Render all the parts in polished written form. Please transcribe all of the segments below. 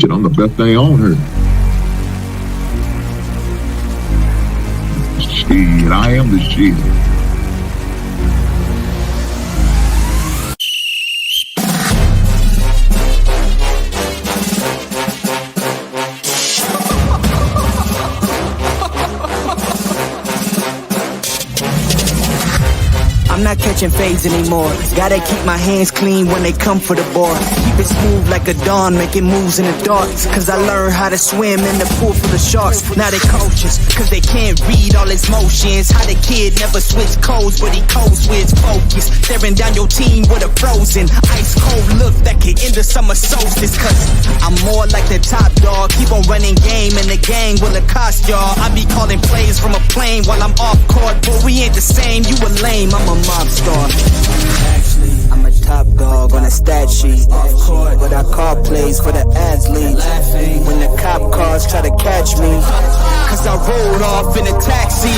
Shit, I'm the best thing on her. Shit, I am the shit. I'm not catching fades anymore. Gotta keep my hands clean when they come for the ball. Keep it smooth like a dawn, making moves in the dark. Cause I learned how to swim in the pool full of sharks. Now they coaches, cause they can't read all his motions. How the kid never switch codes, but he codes with his focus. Staring down your team with a frozen, ice cold look that can end the summer solstice. Cause I'm more like the top dog. Keep on running game and the gang will accost y'all. I be calling plays from a plane while I'm off court. But we ain't the same, you a lame, I'm a mob star. Actually, I'm a top dog on a stat sheet. Off court, but I call plays for the athletes. Laughing when the cop cars try to catch me. Cause I rolled off in a taxi.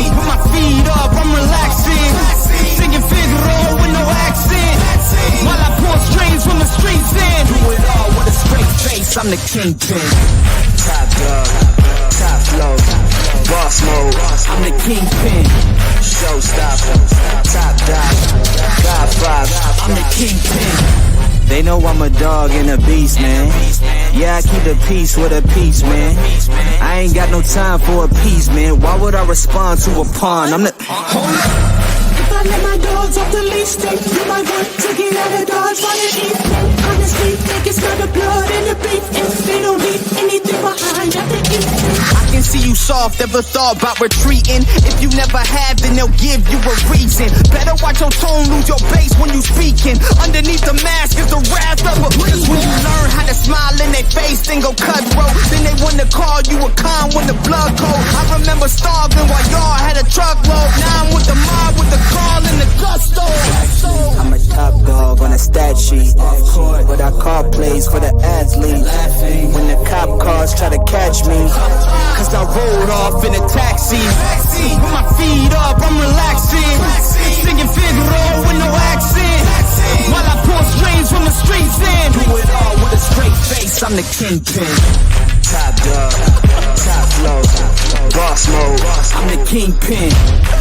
Put my feet up, I'm relaxing. Singing Figaro with no accent. While I pour strings from the streets in. Do it all with a straight face, I'm the kingpin. Top dog, top flow, boss mode, I'm the kingpin. Showstopper, top dog, God five, I'm the kingpin. They know I'm a dog and a beast, man. Yeah, I keep the peace with a peace, man. I ain't got no time for a piece, man. Why would I respond to a pawn? I'm the... Hold up. If I let my dogs off the leash, they do my work to get out of Dodge, wanna eat. Honestly, think it's not the blood in the beef. If they don't leave anything behind, have to eat. I can see you soft, never thought about retreating. If you never have, then they'll give you a reason. Better watch your tone, lose your bass when you speaking. Underneath the mask is the wrath of a beast. When you learn how to smile in their face, then go cutthroat. Then they wanna call you a con when the blood cold. I remember starving while y'all had a truckload. Now I'm with the mob with the call and the gusto. I'm a top dog on a stat sheet. Off court, but I call plays for the athletes. When the cop cars try to catch me, cause I rolled off in a taxi. Put my feet up, I'm relaxing. Singing Figaro with no accent. While I pour strings from the streets in. Do it all with a straight face, I'm the kingpin. Top dog, top flow, boss mode, I'm the kingpin.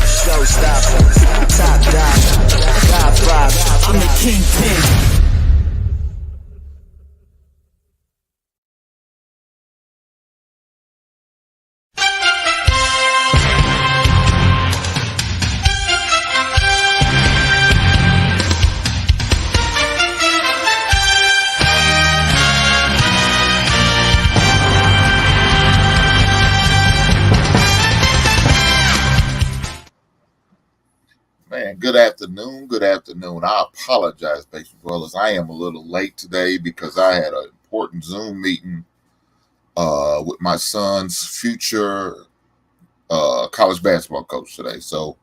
Showstopper, top dog, God five, I'm the kingpin. Man, good afternoon. Good afternoon. I apologize, basement dwellers. I am a little late today because I had an important Zoom meeting with my son's future college basketball coach today. So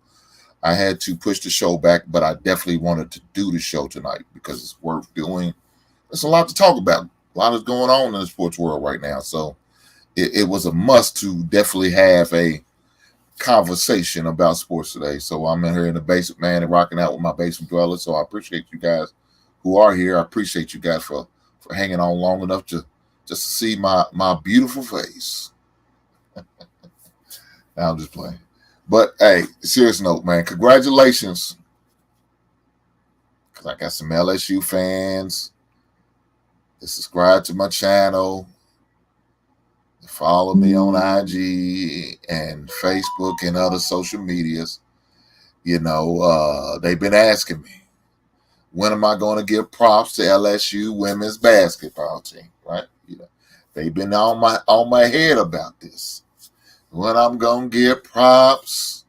I had to push the show back, but I definitely wanted to do the show tonight because it's worth doing. There's a lot to talk about. A lot is going on in the sports world right now. So it was a must to definitely have a conversation about sports today. So I'm in here in the basement, man, and rocking out with my basement dwellers. So I appreciate you guys who are here. I appreciate you guys for hanging on long enough just to see my beautiful face. Now I'm just playing. But hey, serious note, man, congratulations. Because I got some LSU fans that subscribe to my channel. Follow me on IG and Facebook and other social medias. You know, they've been asking me, when am I going to give props to LSU women's basketball team? Right? You know, they've been on my head about this. When I'm going to give props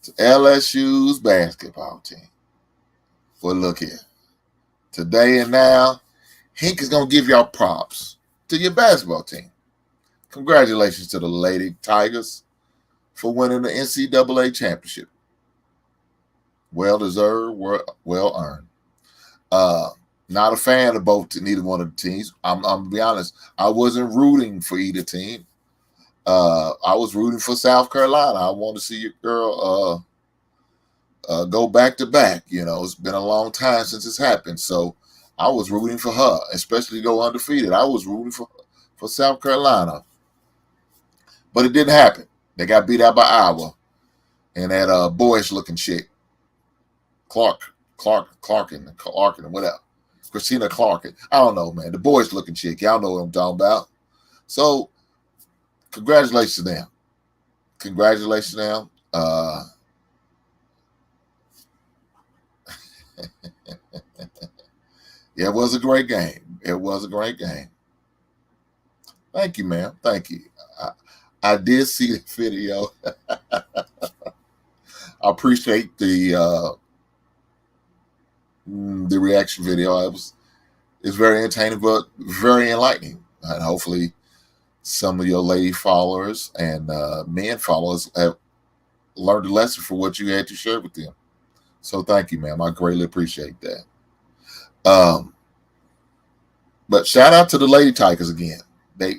to LSU's basketball team. Well, look here. Today and now, Hink is going to give y'all props to your basketball team. Congratulations to the Lady Tigers for winning the NCAA championship. Well deserved, well earned. Not a fan of neither one of the teams. I'm gonna be honest. I wasn't rooting for either team. I was rooting for South Carolina. I want to see your girl go back to back. You know, it's been a long time since it's happened. So I was rooting for her, especially to go undefeated. I was rooting for South Carolina, but it didn't happen. They got beat out by Iowa, and that boyish looking chick, Clarkin, whatever. Christina Clarkin. I don't know, man. The boyish looking chick. Y'all know what I'm talking about. So, congratulations to them. Congratulations to them. Yeah, it was a great game. It was a great game. Thank you, ma'am. Thank you. I did see the video. I appreciate the reaction video. It's very entertaining, but very enlightening, and hopefully, some of your lady followers and men followers have learned a lesson for what you had to share with them. So thank you, ma'am. I greatly appreciate that. Um, but shout out to the Lady Tigers again. They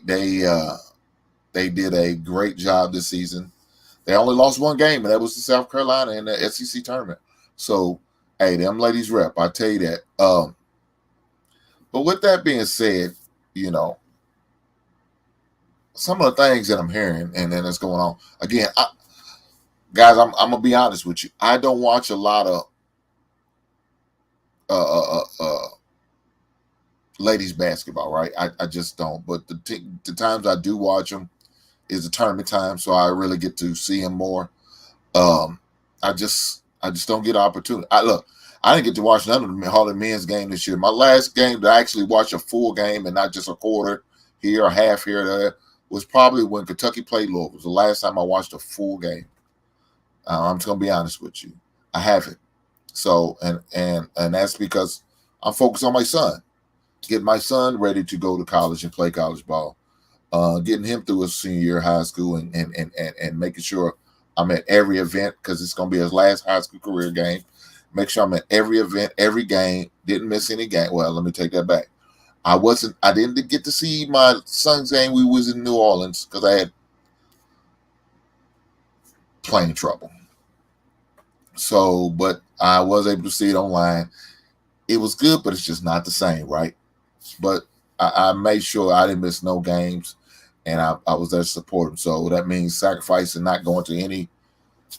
did a great job this season. They only lost one game, and that was to South Carolina in the SEC tournament. So, hey, them ladies rep. I tell you that. But with that being said, you know, some of the things that I'm hearing and then that's going on again, guys, I'm gonna be honest with you. I don't watch a lot of ladies basketball, right? I just don't. But the times I do watch them is the tournament time, so I really get to see them more. Um, I just don't get an opportunity. I didn't get to watch none of the Harley men's game this year. My last game to actually watch a full game and not just a quarter here or half here or there was probably when Kentucky played Louisville. It was the last time I watched a full game. I'm just gonna be honest with you. I haven't. So and that's because I'm focused on my son. Get my son ready to go to college and play college ball. Getting him through his senior year of high school and making sure I'm at every event because it's gonna be his last high school career game. Make sure I'm at every event, every game. Didn't miss any game. Well, let me take that back. I didn't get to see my son's game. We was in New Orleans because I had plane trouble. So, but I was able to see it online. It was good, but it's just not the same, right? But I made sure I didn't miss no games, and I was there to support him. So that means sacrificing not going to any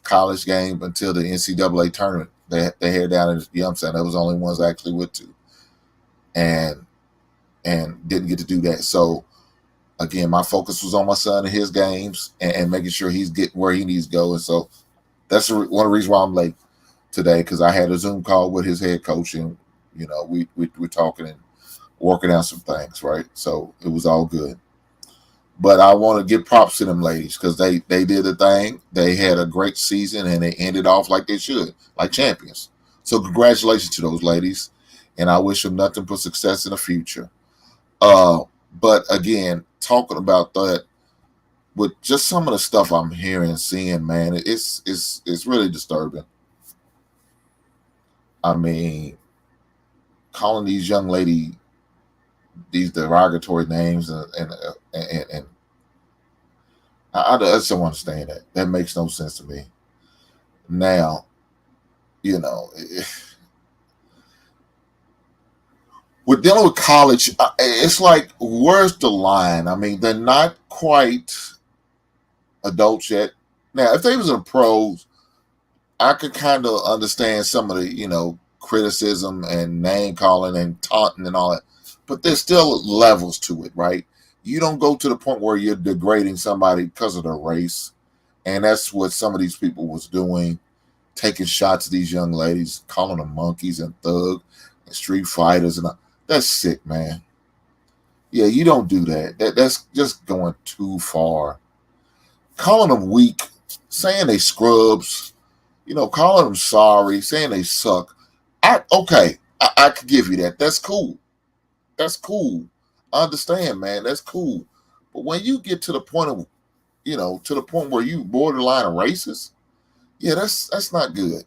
college game until the NCAA tournament. They had down in, you know what I'm saying? That was the only ones I actually went to, and didn't get to do that. So again, my focus was on my son and his games and making sure he's getting where he needs to go. And so that's one of the reasons why I'm late today, because I had a Zoom call with his head coach, and we're talking and working out some things, right? So it was all good. But I want to give props to them ladies because they did a thing. They had a great season and they ended off like they should, like champions. So congratulations to those ladies, and I wish them nothing but success in the future. But again, talking about that with just some of the stuff I'm hearing and seeing, man, it's really disturbing. I mean, calling these young ladies these derogatory names and I just don't understand that. That makes no sense to me. Now, you know, we're dealing with college. It's like, where's the line? I mean, they're not quite adults yet. Now, if they was in pros, I could kind of understand some of the, criticism and name calling and taunting and all that. But there's still levels to it, right? You don't go to the point where you're degrading somebody because of their race. And that's what some of these people was doing, taking shots at these young ladies, calling them monkeys and thug and street fighters. And that's sick, man. Yeah, you don't do that. That's just going too far. Calling them weak, saying they scrubs, calling them sorry, saying they suck. I could give you that. That's cool. That's cool. I understand, man. That's cool. But when you get to the point of, to the point where you borderline a racist, yeah, that's not good.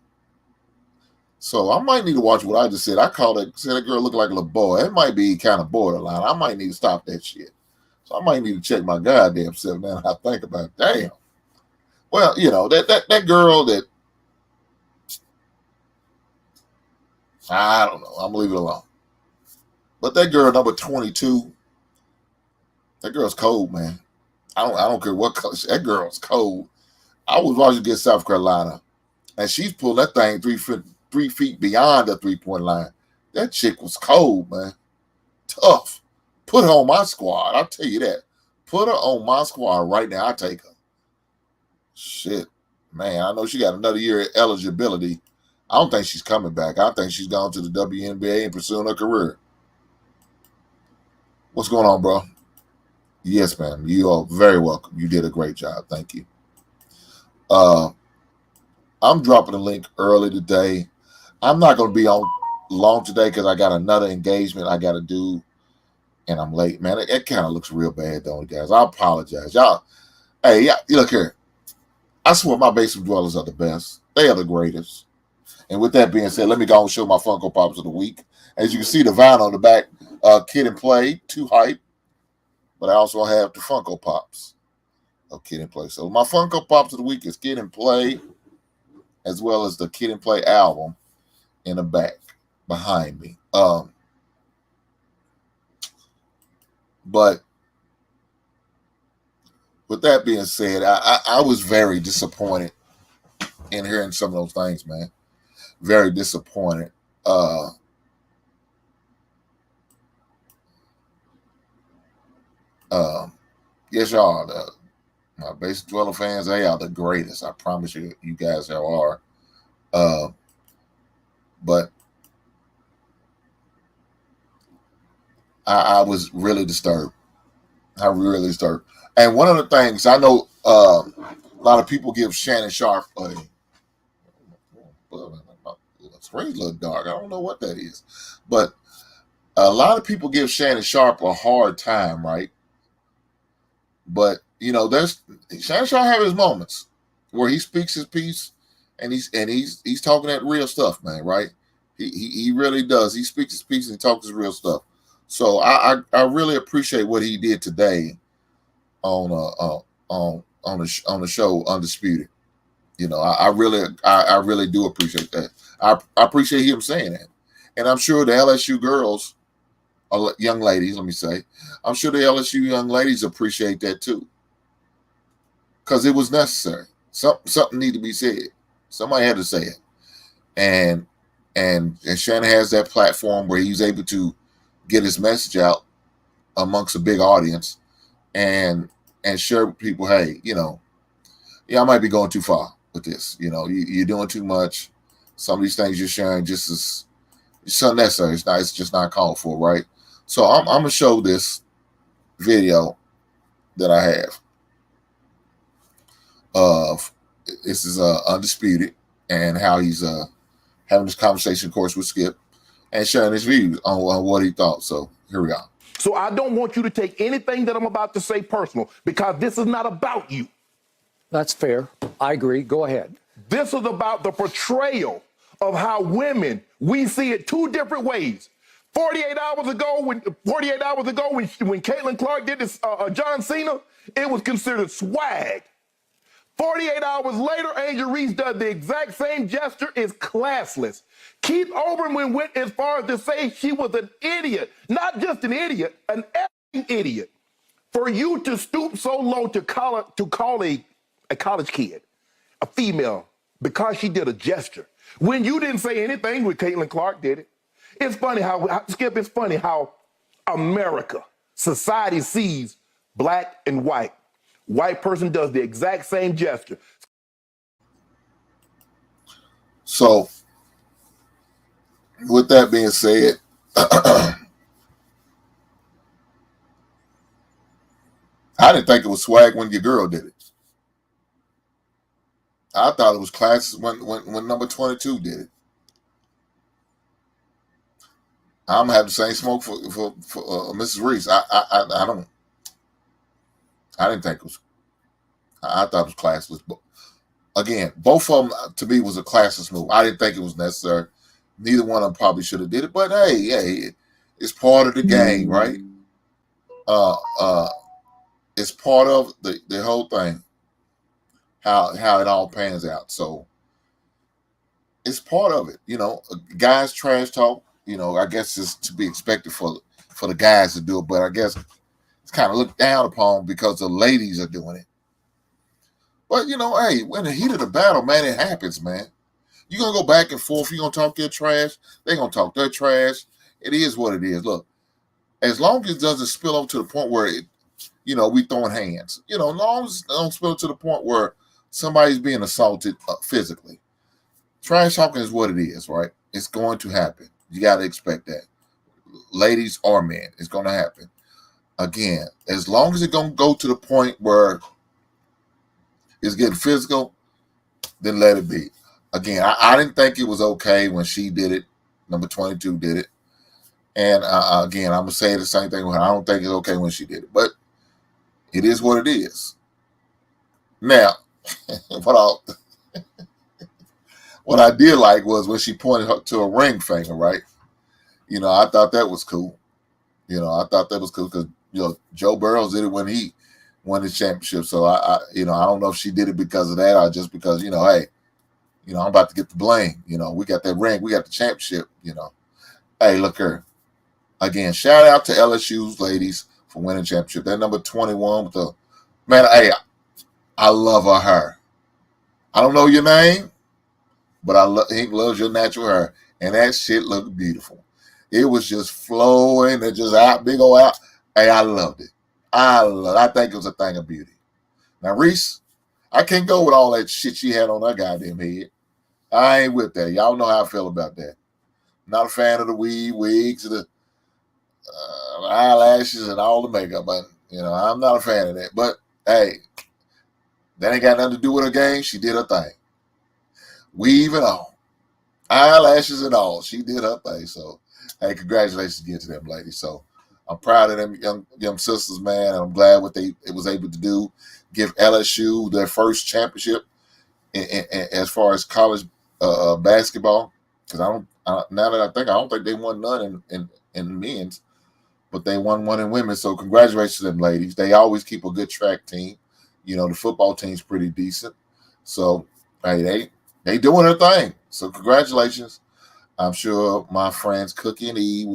So I might need to watch what I just said. Said that girl looked like a little boy. It might be kind of borderline. I might need to stop that shit. So I might need to check my goddamn self now. I think about it. Damn. Well, that girl that I don't know. I'm gonna leave it alone. But that girl number 22, that girl's cold, man. I don't care what color. That girl's cold. I was watching against South Carolina, and she's pulling that thing 3 feet beyond the 3-point line. That chick was cold, man. Tough. Put her on my squad. I'll tell you that. Put her on my squad right now. I take her. Shit, man. I know she got another year of eligibility. I don't think she's coming back. I think she's gone to the WNBA and pursuing her career. What's going on, bro? Yes, ma'am. You are very welcome. You did a great job. Thank you. I'm dropping a link early today. I'm not going to be on long today because I got another engagement I got to do, and I'm late, man. It kind of looks real bad, don't it, guys? I apologize. Y'all, hey, yeah, look here. I swear my basement dwellers are the best. They are the greatest. And with that being said, let me go and show my Funko Pops of the week. As you can see, the vinyl on the back, Kid and Play, 2 Hype. But I also have the Funko Pops of Kid and Play. So my Funko Pops of the week is Kid and Play, as well as the Kid and Play album in the back behind me. But with that being said, I was very disappointed in hearing some of those things, man. Very disappointed. Yes, y'all are. My base dweller fans, they are the greatest. I promise you, you guys are. But I was really disturbed. I really disturbed. And one of the things I know, a lot of people give Shannon Sharp a screen's a little dark. I don't know what that is, but a lot of people give Shannon Sharp a hard time, right? But there's Shannon Sharp have his moments where he speaks his piece, and he's talking that real stuff, man. Right? He really does. He speaks his piece and he talks his real stuff. So I really appreciate what he did today on the show Undisputed. I really do appreciate that. I appreciate him saying that, and I'm sure the LSU girls, young ladies, let me say, I'm sure the LSU young ladies appreciate that too, because it was necessary. Something need to be said. Somebody had to say it, and Shannon has that platform where he's able to get his message out amongst a big audience, and share with people, hey, I might be going too far with this. You're doing too much. Some of these things you're sharing it's unnecessary. It's just not called for, right? So I'm gonna show this video that I have of this is Undisputed, and how he's having this conversation, of course, with Skip, and sharing his views on what he thought. So here we go. So I don't want you to take anything that I'm about to say personal, because this is not about you. That's fair. I agree. Go ahead. This is about the portrayal of how women, we see it 2 different ways. 48 hours ago, when Caitlin Clark did this, John Cena, it was considered swag. 48 hours later, Angel Reese does the exact same gesture. Is classless. Keith Olbermann went as far as to say she was an idiot. Not just an idiot, an effing idiot. For you to stoop so low to call a college kid, a female, because she did a gesture, when you didn't say anything when Caitlin Clark did it. It's funny how, Skip, it's funny how America, society sees black and white. White person does the exact same gesture. So, with that being said, I didn't think it was swag when your girl did it. I thought it was class when number 22 did it. I'm gonna have the same smoke for Mrs. Reese. I don't. I didn't think it was. I thought it was classless. But again, both of them to me was a classless move. I didn't think it was necessary. Neither one of them probably should have did it. But hey, it's part of the game, right? It's part of the whole thing. How it all pans out. So it's part of it. Guys trash talk. I guess it's to be expected for for the guys to do it, but I guess it's kind of looked down upon because the ladies are doing it. But hey, when the heat of the battle, man, it happens, man. You're gonna go back and forth. You're gonna talk your trash. They're gonna talk their trash. It is what it is. Look, as long as it doesn't spill over to the point where we throwing hands. As long as it don't spill to the point where somebody's being assaulted physically. Trash talking is what it is, right? It's going to happen. You got to expect that. Ladies or men, it's going to happen. Again, as long as it's going to go to the point where it's getting physical, then let it be. Again, I didn't think it was okay when she did it. Number 22 did it. And again, I'm going to say the same thing with her. I don't think it's okay when she did it. But it is what it is. Now, what I did like was when she pointed to a ring finger, right? I thought that was cool. I thought that was cool because Joe Burrows did it when he won the championship. So I don't know if she did it because of that or just because hey, I'm about to get the blame. We got that ring, we got the championship. Hey, look here. Again, shout out to LSU's ladies for winning championship. That number 21 with the man. Hey, I love her hair. I don't know your name, but Hink loves your natural hair, and that shit looked beautiful. It was just flowing and just out, big old out. Hey, I loved it. I think it was a thing of beauty. Now, Reese, I can't go with all that shit she had on her goddamn head. I ain't with that. Y'all know how I feel about that. Not a fan of the wigs, the eyelashes, and all the makeup. But I'm not a fan of that. But hey, that ain't got nothing to do with her game. She did her thing. Weave and all, eyelashes and all. She did her thing. So, hey, congratulations again to them ladies. So, I'm proud of them young sisters, man. And I'm glad what it was able to do. Give LSU their first championship as far as college basketball. Because now that I don't think they won none in men's, but they won one in women. So congratulations to them ladies. They always keep a good track team. The football team's pretty decent. So hey, they doing their thing. So congratulations. I'm sure my friends Cookie and E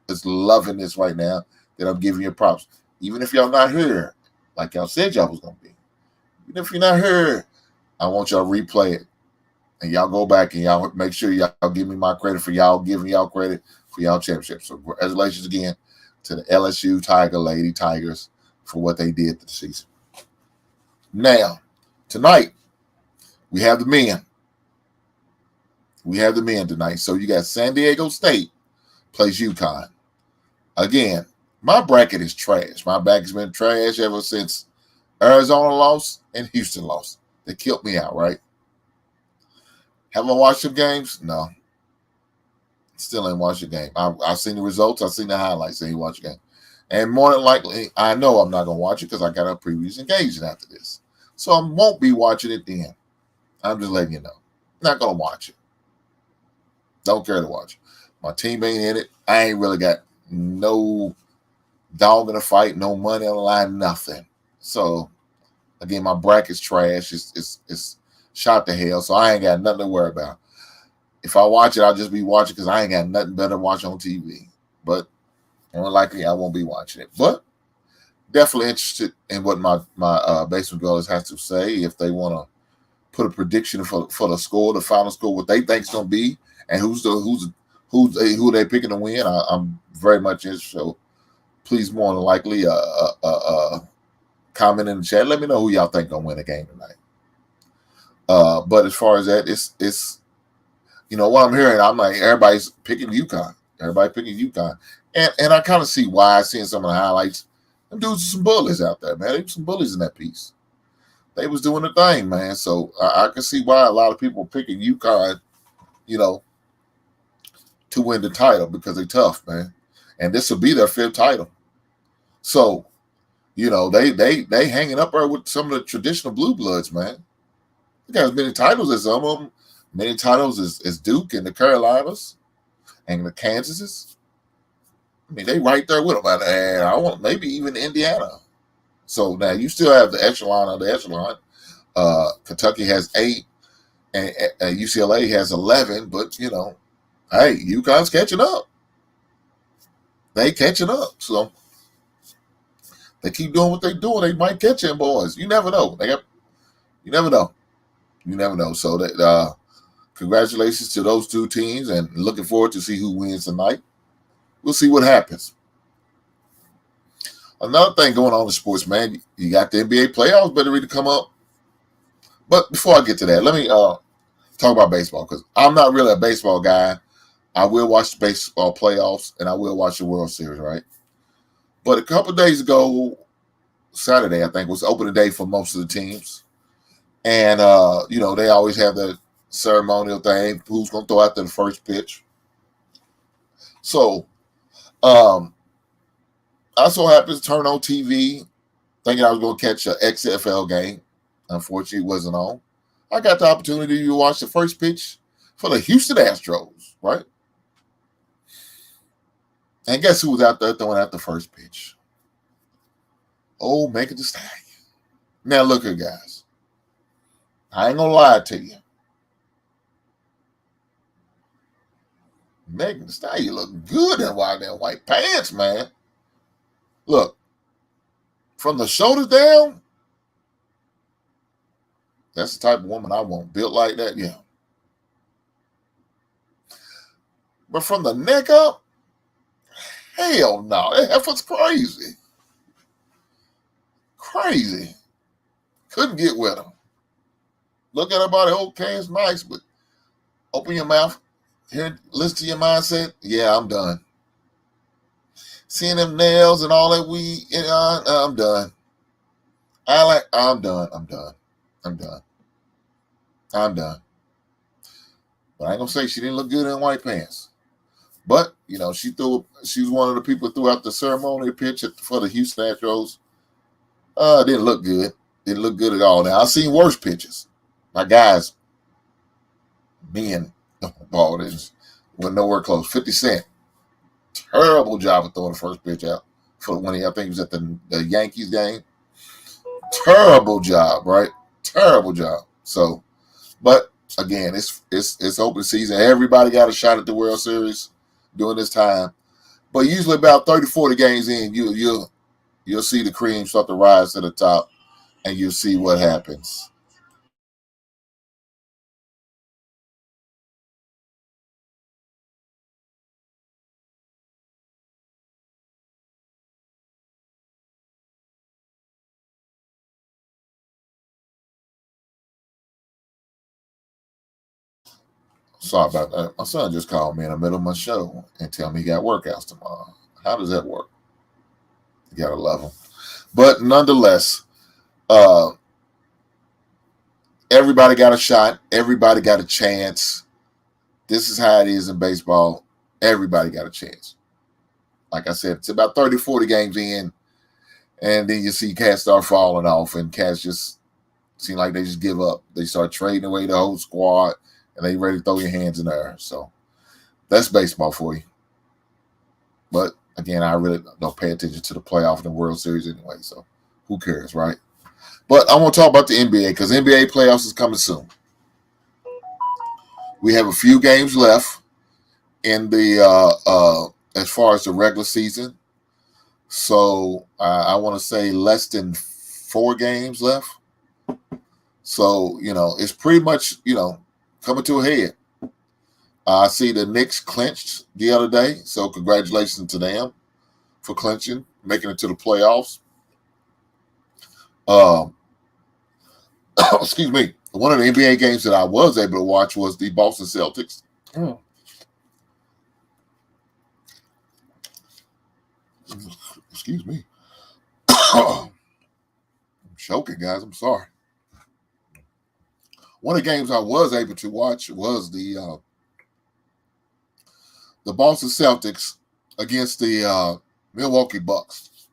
is loving this right now that I'm giving you props. Even if y'all not here, like y'all said y'all was gonna be. Even if you're not here, I want y'all to replay it. And y'all go back and y'all make sure y'all give me my credit for y'all giving y'all credit for y'all championship. So congratulations again to the LSU Lady Tigers for what they did this season. Now, tonight, we have the men. We have the men tonight. So you got San Diego State plays UConn. Again, my bracket is trash. My bracket's been trash ever since Arizona lost and Houston lost. They killed me out, right? Have I watched some games? No. Still ain't watched the game. I've seen the results. I've seen the highlights. I ain't watched the game. And more than likely, I know I'm not going to watch it because I got a previous engagement after this. So I won't be watching it then. I'm just letting you know. Not going to watch it. Don't care to watch it. My team ain't in it. I ain't really got no dog in the fight, no money on the line, nothing. So, again, my bracket's trash. It's shot to hell, so I ain't got nothing to worry about. If I watch it, I'll just be watching because I ain't got nothing better to watch on TV. But more likely, I won't be watching it. But definitely interested in what my basement dwellers has to say. If they want to put a prediction for the score, the final score, what they think is going to be, and who they picking to win, I'm very much interested. So please, more than likely, comment in the chat. Let me know who y'all think gonna win the game tonight. But as far as that, it's what I'm hearing. I'm like everybody's picking UConn. Everybody picking UConn, and I kind of see why. Seeing some of the highlights, them dudes are some bullies out there, man. They were some bullies in that piece. They was doing the thing, man. So I can see why a lot of people are picking UConn, to win the title because they're tough, man. And this will be their 5th title. So, they hanging up there with some of the traditional blue bloods, man. They got as many titles as some of them. Many titles as Duke and the Carolinas and the Kansases. I mean, they right there with them. And I want maybe even Indiana. So now you still have the echelon of the echelon. Kentucky has 8 and UCLA has 11, but hey, UConn's catching up. they catching up. So they keep doing what they doing. They might catch them boys. You never know. You never know. You never know. So that congratulations to those two teams, and looking forward to see who wins tonight. We'll see what happens. Another thing going on in sports, man, you got the NBA playoffs better ready to come up. But before I get to that, let me talk about baseball, because I'm not really a baseball guy. I will watch the baseball playoffs, and I will watch the World Series, right? But a couple of days ago, Saturday, I think, was opening day for most of the teams. And, they always have the ceremonial thing, who's going to throw out the first pitch. So, I so happened to turn on TV thinking I was going to catch an XFL game. Unfortunately, it wasn't on. I got the opportunity to watch the first pitch for the Houston Astros, right? And guess who was out there throwing out the first pitch? Oh, Megan Thee Stallion. Now, look here, guys. I ain't going to lie to you. Megan Thee Stallion look good in white pants, man. Look, from the shoulders down, that's the type of woman I want. Built like that, yeah. But from the neck up, hell no. That was crazy. Crazy. Couldn't get with her. Look at her body, okay, it's nice, but open your mouth, hear, listen to your mindset. Yeah, I'm done. Seeing them nails and all that weed, I'm done. I'm done. I'm done. But I ain't gonna say she didn't look good in white pants. But she was one of the people who threw out the ceremonial pitch for the Houston Astros. Didn't look good. Didn't look good at all. Now I've seen worse pitches. My guys, men, ball went nowhere close. 50 Cent, terrible job of throwing the first pitch out for when I think he was at the Yankees game. Terrible job, right? Terrible job. So, but again, it's open season. Everybody got a shot at the World Series during this time. But usually about 30, 40 games in, you'll see the cream start to rise to the top, and you'll see what happens. Sorry about that. My son just called me in the middle of my show and tell me he got workouts tomorrow. How does that work? You gotta love him. But nonetheless, everybody got a shot. Everybody got a chance. This is how it is in baseball. Everybody got a chance. Like I said, it's about 30, 40 games in, and then you see cats start falling off, and cats just seem like they just give up. They start trading away the whole squad, and they ready to throw your hands in the air. So that's baseball for you. But again, I really don't pay attention to the playoff and the World Series anyway, so who cares, right? But I want to talk about the NBA, because NBA playoffs is coming soon. We have a few games left in the as far as the regular season. So I want to say less than 4 games left. So, it's pretty much, coming to a head. I see the Knicks clinched the other day. So congratulations to them for clinching, making it to the playoffs. Excuse me. One of the NBA games that I was able to watch was the Boston Celtics. Excuse me. I'm choking, guys. I'm sorry. One of the games I was able to watch was the Boston Celtics against the Milwaukee Bucks.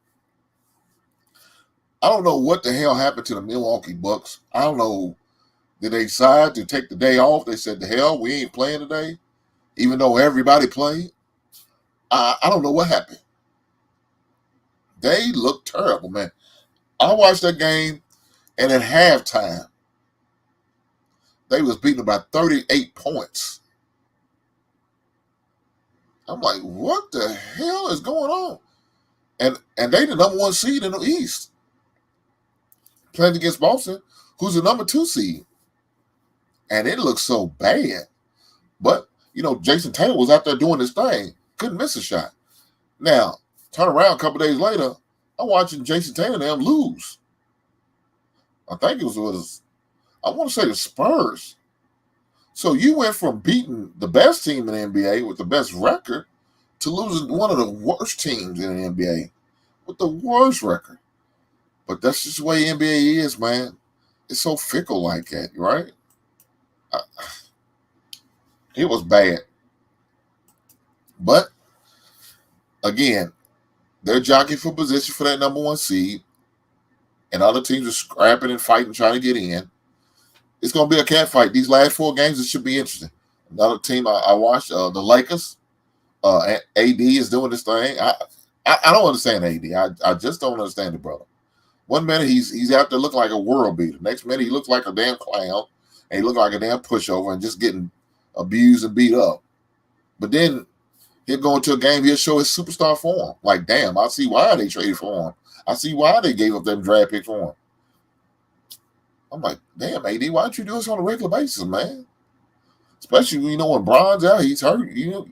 I don't know what the hell happened to the Milwaukee Bucks. I don't know. Did they decide to take the day off? They said, the hell, we ain't playing today, even though everybody played. I don't know what happened. They looked terrible, man. I watched that game, and at halftime, they was beating by 38 points. I'm like, what the hell is going on? And they the number 1 seed in the East, playing against Boston, who's the number 2 seed. And it looks so bad. But, Jason Taylor was out there doing his thing. Couldn't miss a shot. Now, turn around a couple days later, I'm watching Jason Taylor and them lose. I think it was I want to say the Spurs. So you went from beating the best team in the NBA with the best record to losing one of the worst teams in the NBA with the worst record. But that's just the way NBA is, man. It's so fickle like that, right? It was bad. But, again, they're jockeying for position for that number 1 seed. And other teams are scrapping and fighting, trying to get in. It's going to be a cat fight. These last 4 games, it should be interesting. Another team I watched, the Lakers. AD is doing this thing. I don't understand AD. I just don't understand the brother. One minute he's out there looking like a world beater. Next minute he looks like a damn clown. And he looked like a damn pushover and just getting abused and beat up. But then he'll go into a game, he'll show his superstar form. Like, damn, I see why they traded for him. I see why they gave up them draft pick for him. I'm like, damn, AD, why don't you do this on a regular basis, man? Especially, when Bron's out, he's hurt. You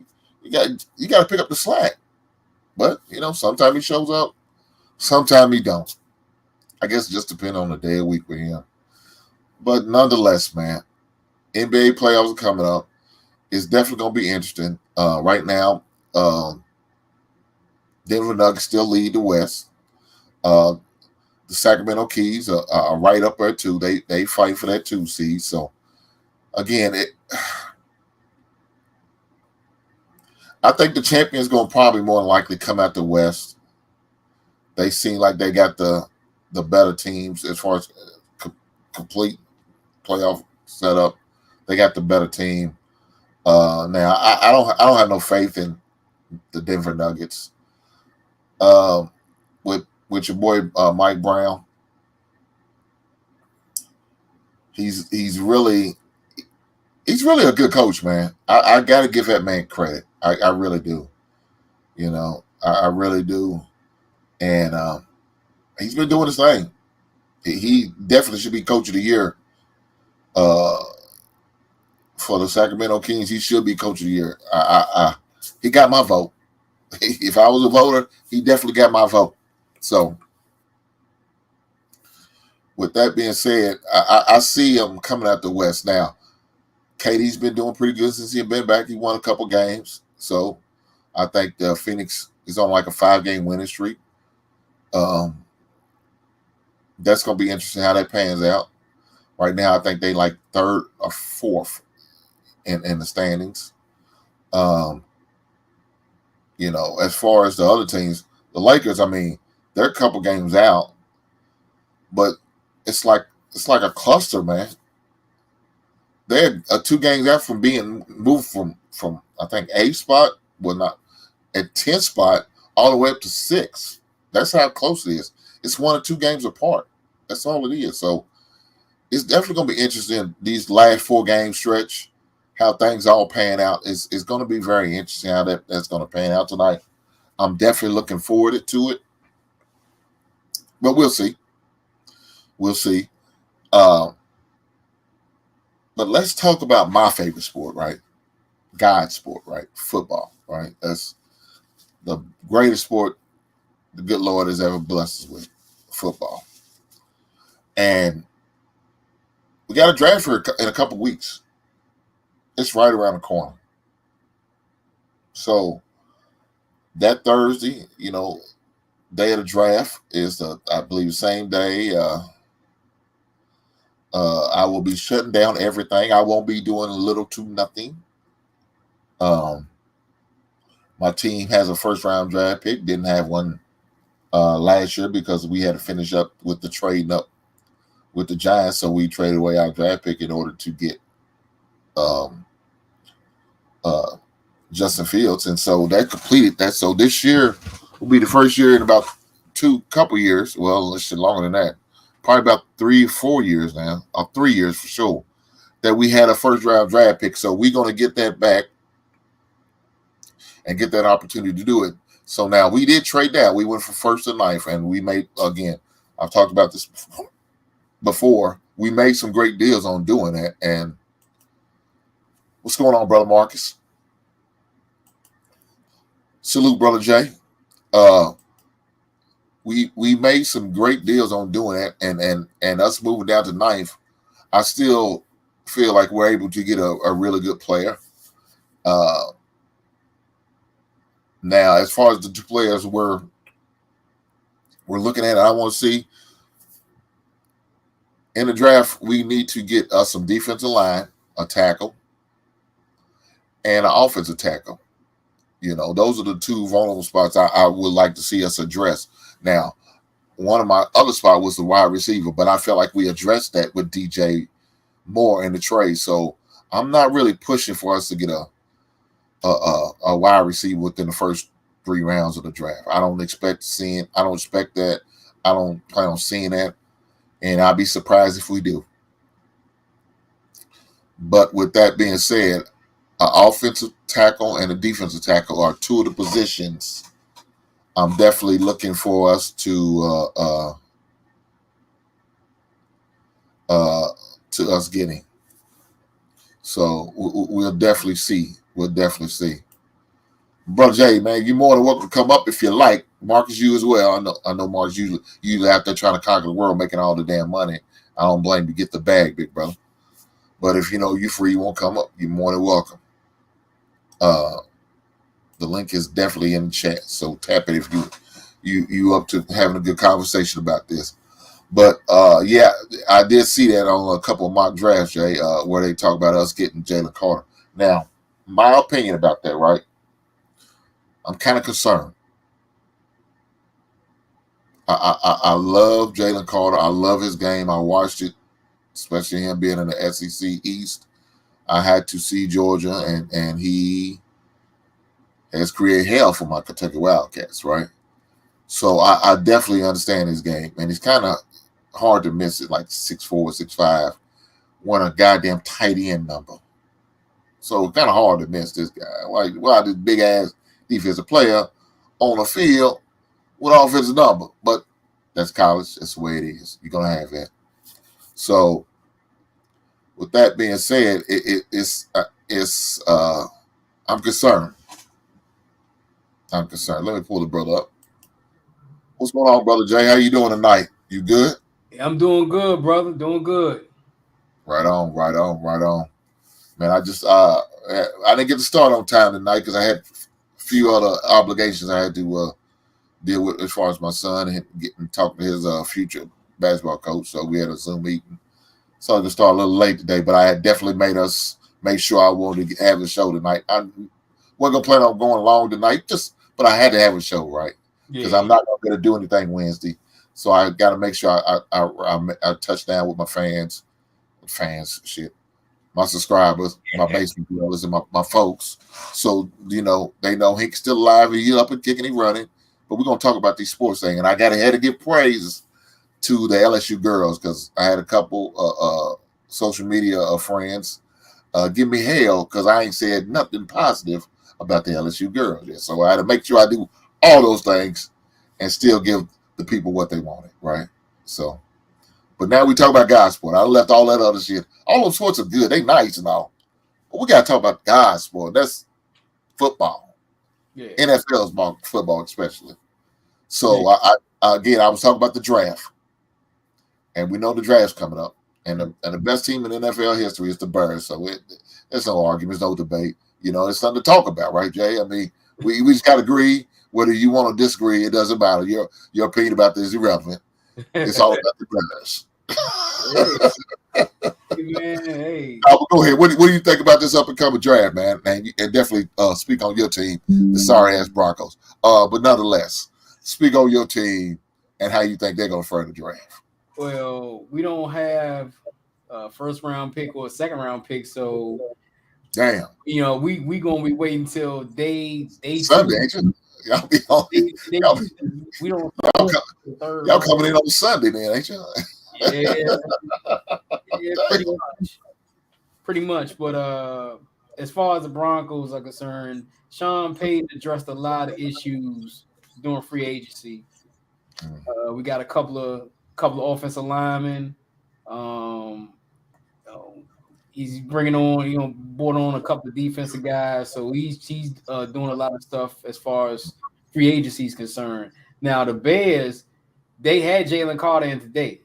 got to pick up the slack. But, sometimes he shows up, sometimes he don't. I guess it just depends on the day of week with him. But nonetheless, man, NBA playoffs are coming up. It's definitely going to be interesting. Right now, Denver Nuggets still lead the West. The Sacramento Kings are right up there, too. They fight for that 2 seed. So, again, I think the champion's going to probably more than likely come out the West. They seem like they got the better teams as far as complete playoff setup. They got the better team. Now I don't have no faith in the Denver Nuggets. With your boy Mike Brown, he's really a good coach, man. I got to give that man credit. I really do. I really do. And he's been doing his thing. He definitely should be coach of the year. For the Sacramento Kings, he should be coach of the year. He got my vote. If I was a voter, he definitely got my vote. So, with that being said, I see him coming out the West now. KD's been doing pretty good since he's been back. He won a couple games. So, I think Phoenix is on like a 5-game winning streak. That's going to be interesting how that pans out. Right now, I think they like 3rd or 4th in the standings. As far as the other teams, the Lakers, they're a couple games out, but it's like a cluster, man. They're 2 games out from being moved from I think 8th spot, not at 10th spot, all the way up to 6th. That's how close it is. It's 1 or 2 games apart. That's all it is. So it's definitely going to be interesting these last 4 game stretch, how things all pan out. It's going to be very interesting how that's going to pan out tonight. I'm definitely looking forward to it. But we'll see. We'll see. But let's talk about my favorite sport, right? God's sport, right? Football, right? That's the greatest sport the good Lord has ever blessed us with, football. And we got a draft in a couple weeks. It's right around the corner. So that Thursday, day of the draft is I believe the same day. I will be shutting down everything. I won't be doing little to nothing. My team has a 1st-round draft pick. Didn't have one last year because we had to finish up with the trading up with the Giants, so we traded away our draft pick in order to get Justin Fields, and so that completed that. So this year will be the first year in about couple years. Well, let's say longer than that, probably about 3 or 4 years now, or 3 years for sure, that we had a 1st-round draft pick. So we're going to get that back, and get that opportunity to do it. So now we did trade down. We went from first to ninth, and we made, again, I've talked about this before. We made some great deals on doing that. And what's going on, brother Marcus? Salute, brother Jay. We made some great deals on doing that, and us moving down to ninth, I still feel like we're able to get a really good player. Now, as far as the two players we're looking at, I want to see in the draft, we need to get us some defensive line, a tackle, and an offensive tackle. Those are the two vulnerable spots I would like to see us address. Now, one of my other spots was the wide receiver, but I felt like we addressed that with DJ Moore in the trade. So I'm not really pushing for us to get a wide receiver within the first 3 rounds of the draft. I don't expect that. I don't plan on seeing that. And I'll be surprised if we do. But with that being said, an offensive tackle and a defensive tackle are two of the positions I'm definitely looking for us to us getting. So we'll definitely see. Brother Jay, man, you're more than welcome to come up if you like. Marcus, you as well. I know Marcus usually out there trying to conquer the world, making all the damn money. I don't blame you. Get the bag, big brother. But if you free, you won't come up, you're more than welcome. The link is definitely in the chat, so tap it if you up to having a good conversation about this. But yeah, I did see that on a couple of mock drafts, Jay, where they talk about us getting Jalen Carter. Now, my opinion about that, right? I'm kind of concerned. I love Jalen Carter. I love his game. I watched it, especially him being in the SEC East. I had to see Georgia, and he has created hell for my Kentucky Wildcats, right? So I definitely understand his game, and he's kind of hard to miss it, like 6'4", 6'5", won a goddamn tight end number. So it's kind of hard to miss this guy. Like, wow, this big ass defensive player on the field with offensive number, but that's college. That's the way it is. You're gonna have that. So, with that being said, it's I'm concerned. Let me pull the brother up. What's going on, brother Jay? How you doing tonight? You good? I'm doing good, brother. Doing good. Right on. Man, I didn't get to start on time tonight because I had a few other obligations I had to deal with as far as my son and getting talking to his future basketball coach. So we had a Zoom meeting. So I could start a little late today, but I had definitely made sure I wanted to have a show tonight. I wasn't gonna plan on going long tonight, but I had to have a show, right? Because I'm not gonna do anything Wednesday. So I got to make sure I touch down with my fans, my subscribers, my basement dwellers, and my folks. So they know Hink's still alive. He's up and kicking, and running. But we're gonna talk about these sports things, and I had to give praise to the LSU girls because I had a couple social media friends give me hell because I ain't said nothing positive about the LSU girls. Yeah. So I had to make sure I do all those things and still give the people what they wanted, right? So, but now we talk about God's sport. I left all that other shit. All those sports are good. They nice and all. But we got to talk about God's sport. That's football. Yeah. NFL's football especially. So, yeah. I was talking about the draft. And we know the draft's coming up. And the best team in NFL history is the Bears. So there's no arguments, no debate. It's something to talk about, right, Jay? I mean, we just got to agree. Whether you want to disagree, it doesn't matter. Your opinion about this is irrelevant. It's all about the Bears. Hey. Go ahead. What do you think about this up-and-coming draft, man? And definitely speak on your team, the sorry-ass Broncos. But nonetheless, speak on your team and how you think they're going to fare the draft. Well, we don't have a first-round pick or a second-round pick, so damn. We gonna be waiting until day Sunday, ain't you? Y'all be on. We don't. Y'all coming in on Sunday, then, ain't you? Yeah, pretty much. But as far as the Broncos are concerned, Sean Payton addressed a lot of issues during free agency. We got a couple of offensive linemen. Um, he's bringing on, brought on a couple of defensive guys. So he's doing a lot of stuff as far as free agency is concerned. Now the Bears, they had Jalen Carter in today,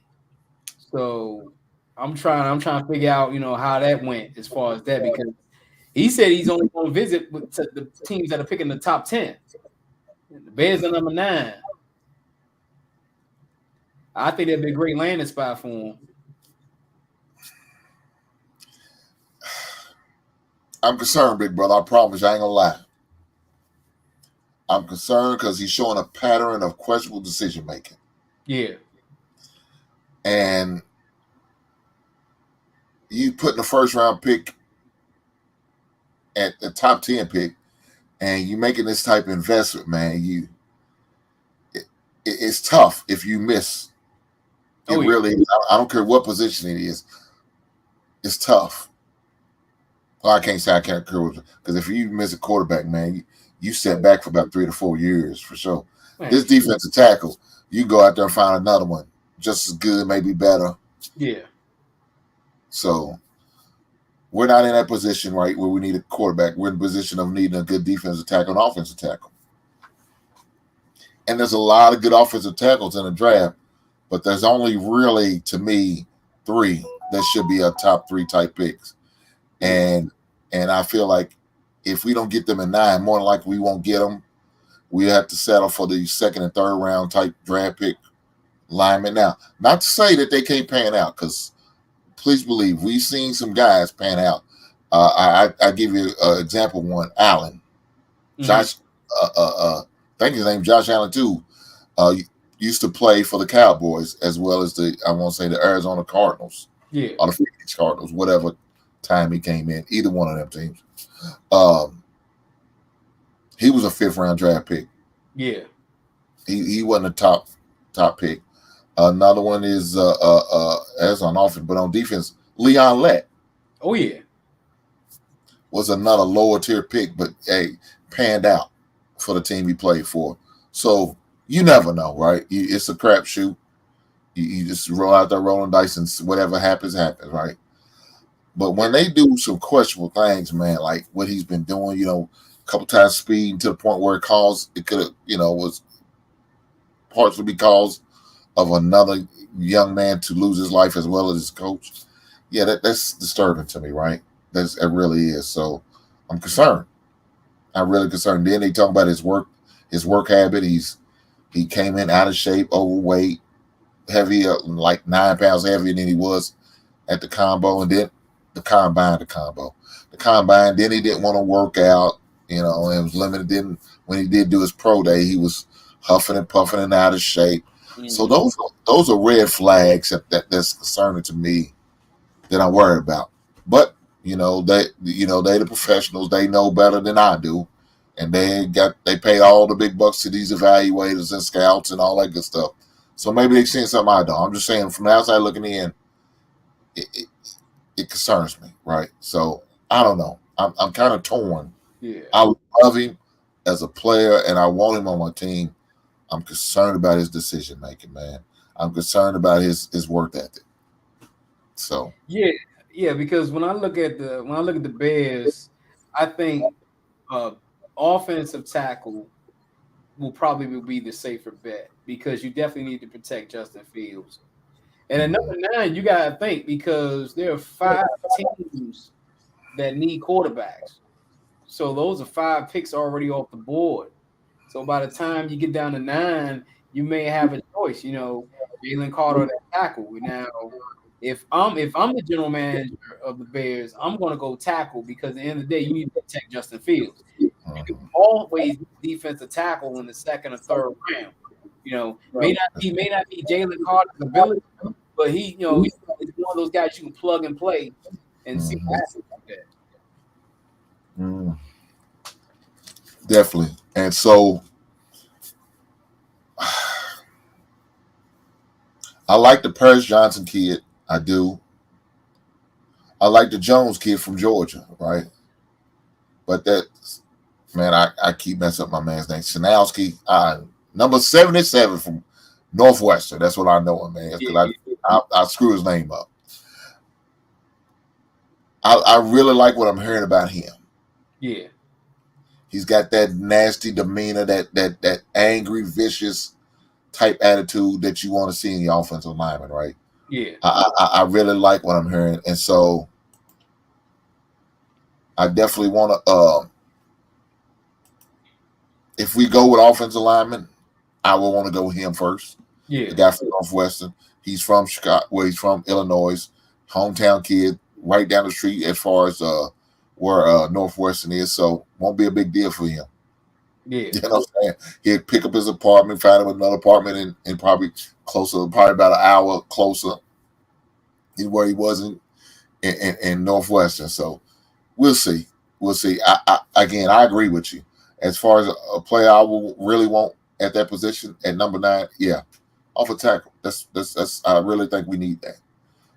so I'm trying to figure out how that went as far as that, because he said he's only going to visit with the teams that are picking the top 10. The Bears are number 9. I think that'd be a great landing spot for him. I'm concerned, big brother. I promise you, I ain't gonna lie. I'm concerned because he's showing a pattern of questionable decision making. Yeah. And you putting the first round pick at the top 10 pick, and you making this type of investment, man. It's tough if you miss. It really is. I don't care what position it is. It's tough. Well, I can't say I can't care because if you miss a quarterback, man, you set back for about 3 to 4 years for sure. Man. This defensive tackle, you go out there and find another one just as good, maybe better. Yeah. So we're not in that position, right, where we need a quarterback. We're in the position of needing a good defensive tackle and offensive tackle. And there's a lot of good offensive tackles in the draft, but there's only really, to me, 3 that should be a top 3 type picks. And I feel like if we don't get them in 9, more than likely we won't get them. We have to settle for the 2nd and 3rd round type draft pick linemen. Now, not to say that they can't pan out, because please believe we've seen some guys pan out. I give you an example. One, Allen, Josh. I think his name's Josh Allen too. Used to play for the Cowboys as well as the Arizona Cardinals. Yeah, or the Phoenix Cardinals, whatever time he came in, either one of them teams. He was a 5th round draft pick. Yeah, he wasn't a top pick. Another one is as on offense, but on defense, Leon Lett. Oh yeah, was another lower tier pick, but hey, panned out for the team he played for. So you never know, right? It's a crapshoot. You just roll out there rolling dice, and whatever happens, right? But when they do some questionable things, man, like what he's been doing, a couple times speeding to the point where it could have, was partially because of another young man to lose his life as well as his coach. Yeah, that's disturbing to me, right? It really is. So I'm concerned. I'm really concerned. Then they talk about his work habit. He came in out of shape, overweight, heavy, like 9 pounds heavier than he was at the combine. The combine. Then he didn't want to work out, and was limited. When he did do his pro day, he was huffing and puffing and out of shape. Mm-hmm. So those are red flags that's concerning to me that I worry about. But they the professionals. They know better than I do, and they pay all the big bucks to these evaluators and scouts and all that good stuff. So maybe they're seeing something I don't. I'm just saying from the outside looking in, it concerns me, right? So I don't know. I'm kind of torn. Yeah, I love him as a player, and I want him on my team. I'm concerned about his decision making, man. I'm concerned about his work ethic. So yeah, because when I look at the Bears, I think offensive tackle will probably be the safer bet, because you definitely need to protect Justin Fields. And at number 9, you got to think, because there are 5 teams that need quarterbacks. So those are 5 picks already off the board. So by the time you get down to 9, you may have a choice, Jalen Carter at tackle. Now, if I'm the general manager of the Bears, I'm going to go tackle, because at the end of the day, you need to protect Justin Fields. You can always defensive tackle in the 2nd or 3rd round. May not be Jalen Carter's ability, but he's one of those guys you can plug and play and see what happens like that. Definitely. And so I like the Paris Johnson kid. I do. I like the Jones kid from Georgia, right? But that, man, I keep messing up my man's name. Sanowski, number 77 from Northwestern. That's what I know him, man. Because I screw his name up. I really like what I'm hearing about him. Yeah. He's got that nasty demeanor, that angry, vicious type attitude that you want to see in the offensive lineman, right? Yeah. I really like what I'm hearing, and so I definitely want to. If we go with offensive lineman, I would want to go with him first. Yeah. The guy from Northwestern. He's from Chicago. Well, he's from Illinois, hometown kid, right down the street as far as where Northwestern is. So won't be a big deal for him. Yeah. You know what I'm saying? He'd pick up his apartment, find him another apartment, and probably probably about an hour closer than where he was in Northwestern. So we'll see. We'll see. Again, I agree with you. As far as a player I will really want at that position at number 9, yeah, off a tackle. That's. I really think we need that.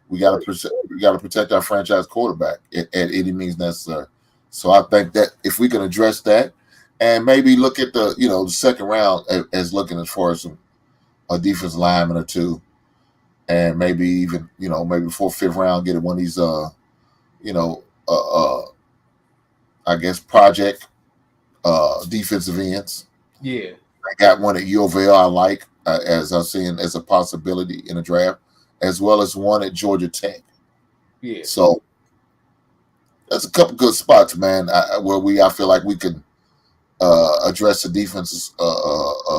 We got to protect our franchise quarterback at any means necessary. So I think that if we can address that, and maybe look at the second round as looking as far as a defensive lineman or two, and maybe even maybe 4th, 5th round get one of these I guess project defensive ends. Yeah. I got one at U of L I like as I'm seeing as a possibility in the draft, as well as one at Georgia Tech. Yeah. So that's a couple good spots, man, where I feel like we can address the defense's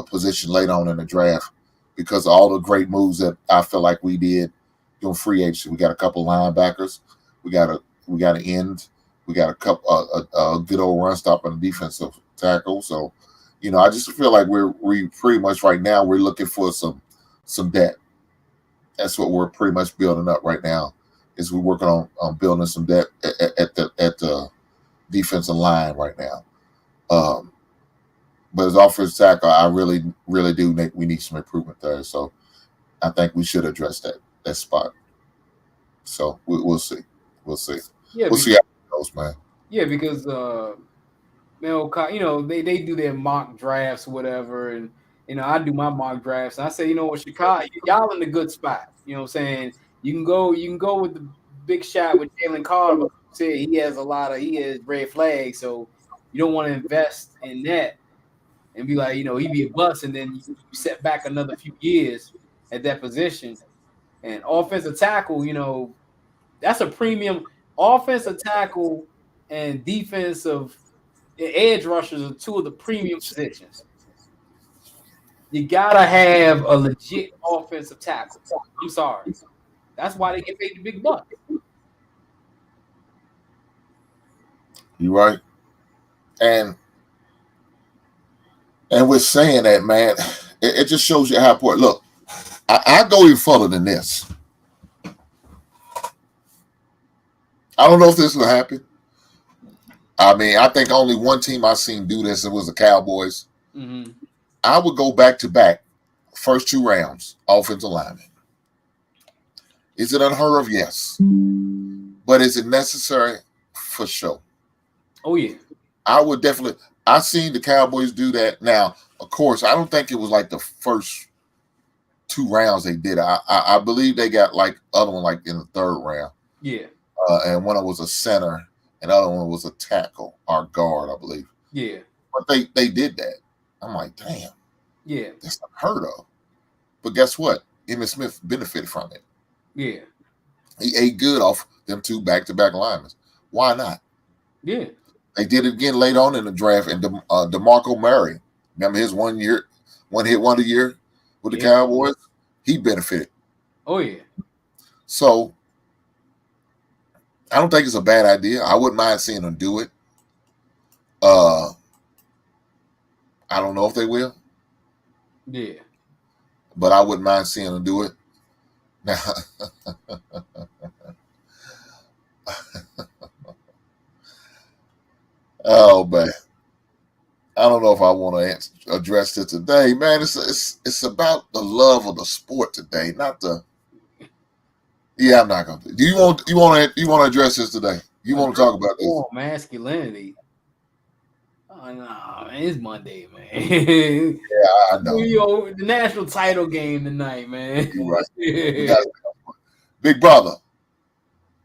position later on in the draft because of all the great moves that I feel like we did doing free agency. We got a couple linebackers. We got an end. We got a couple a good old run stop on the defensive tackle. So, I just feel like we pretty much right now we're looking for some depth. That's what we're pretty much building up right now. Is we're working on building some depth at the defensive line right now. But as offensive tackle, I really, really do think we need some improvement there. So I think we should address that spot. So we'll see. We'll see. Yeah. We'll see how it goes, man. Yeah, because they do their mock drafts or whatever, and I do my mock drafts. And I say, Chicago, y'all in a good spot. You know what I'm saying? You can go with the big shot with Jalen Carter, but say he has red flags, so you don't want to invest in that and be like, he'd be a bust, and then you set back another few years at that position. And offensive tackle, that's a premium. Offensive tackle and defensive edge rushers are two of the premium positions. You gotta have a legit offensive tackle. I'm sorry. That's why they get paid the big bucks. You're right. And with saying that, man, it just shows you how important. Look, I go even further than this. I don't know if this will happen. I mean, I think only one team I've seen do this, it was the Cowboys. Mm-hmm. I would go back-to-back, first 2 rounds, offensive lineman. Is it unheard of? Yes. But is it necessary? For sure. Oh, yeah. I would definitely. I've seen the Cowboys do that. Now, of course, I don't think it was like the first 2 rounds they did. I believe they got like other one like in the 3rd round. Yeah. And one was a center, and the other one was a tackle or guard, I believe. Yeah. But they did that. I'm like, damn. Yeah. That's unheard of. But guess what? Emmitt Smith benefited from it. Yeah. He ate good off them 2 back-to-back linemen. Why not? Yeah. They did it again late on in the draft, and DeMarco Murray, remember his 1 hit wonder year with the Cowboys? He benefited. Oh, yeah. So I don't think it's a bad idea. I wouldn't mind seeing them do it. I don't know if they will. Yeah. But I wouldn't mind seeing them do it. Now, oh man, I don't know if I want to address it today, man. It's about the love of the sport today, not the. Yeah, I'm not gonna. Do you want to address this today? You want to talk about this? Oh, masculinity. Oh, no, man, it's Monday, man. I know. The national title game tonight, man. You're right. We got Big Brother.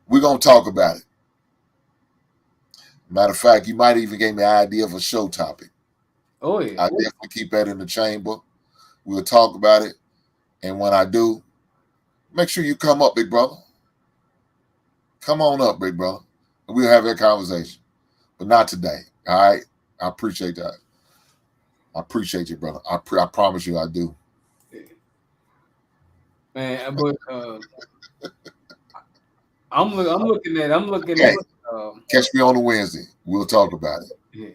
We're gonna talk about it. Matter of fact, you might even give me an idea of a show topic. Oh yeah. I definitely keep that in the chamber. We'll talk about it, and when I do, make sure you come up, big brother. Come on up, big brother. We'll have that conversation, but not today. All right. I appreciate that. I appreciate you, brother. I promise you, I do. Man, but I'm looking at Catch me on a Wednesday. We'll talk about it. yeah.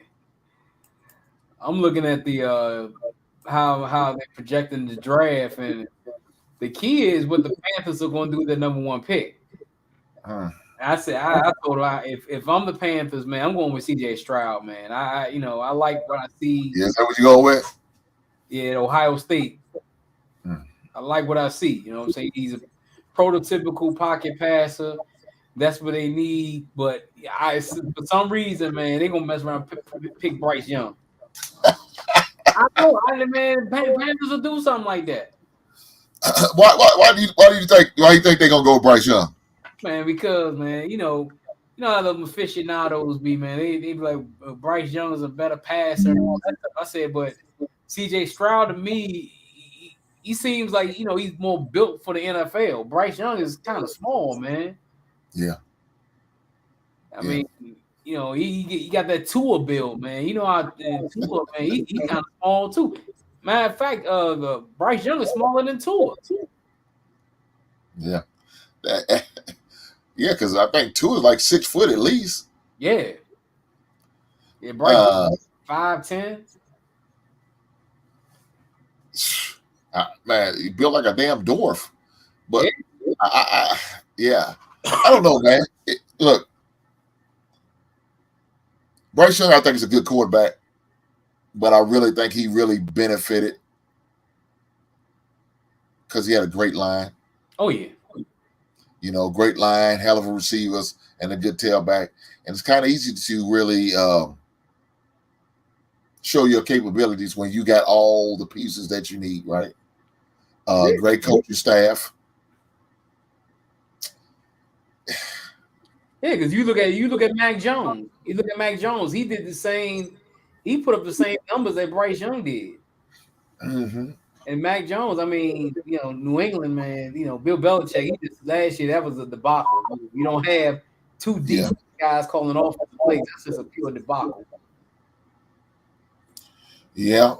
I'm looking at the how they're projecting the draft, and the key is what the Panthers are going to do with their number one pick. I said I told her if I'm the Panthers, man, I'm going with CJ Stroud, man. I like what I see. Yeah, is that what you go with? Yeah, at Ohio State. I like what I see. You know what I'm saying? He's a prototypical pocket passer. That's what they need. But for some reason, man, they're gonna mess around and pick Bryce Young. I know, man, Panthers will do something like that. Why do you think they're gonna go with Bryce Young? Man, because man, you know how the aficionados be, man. They be like Bryce Young is a better passer and all that stuff. I said, but CJ Stroud to me, he seems like he's more built for the NFL. Bryce Young is kind of small, man. Yeah. I mean, he got that Tua build, man. You know how Tua, man, he kind of small too. Matter of fact, Bryce Young is smaller than Tua. Yeah. Yeah, because I think Tua is like 6 foot at least. Yeah. Yeah, Bryce 5'10". Man, he built like a damn dwarf. But I don't know, man. Look, Bryce Young, I think, is a good quarterback, but I really think he really benefited because he had a great line. Oh yeah. Great line, hell of a receivers, and a good tailback. And it's kind of easy to really show your capabilities when you got all the pieces that you need, right? Great coaching staff. Yeah, because you look at Mac Jones. You look at Mac Jones. He did the same. He put up the same numbers that Bryce Young did. Mm-hmm. And Mac Jones, I mean, New England, man. Bill Belichick. Last year that was a debacle. You don't have two decent guys calling offensive plays. That's just a pure debacle. Yeah.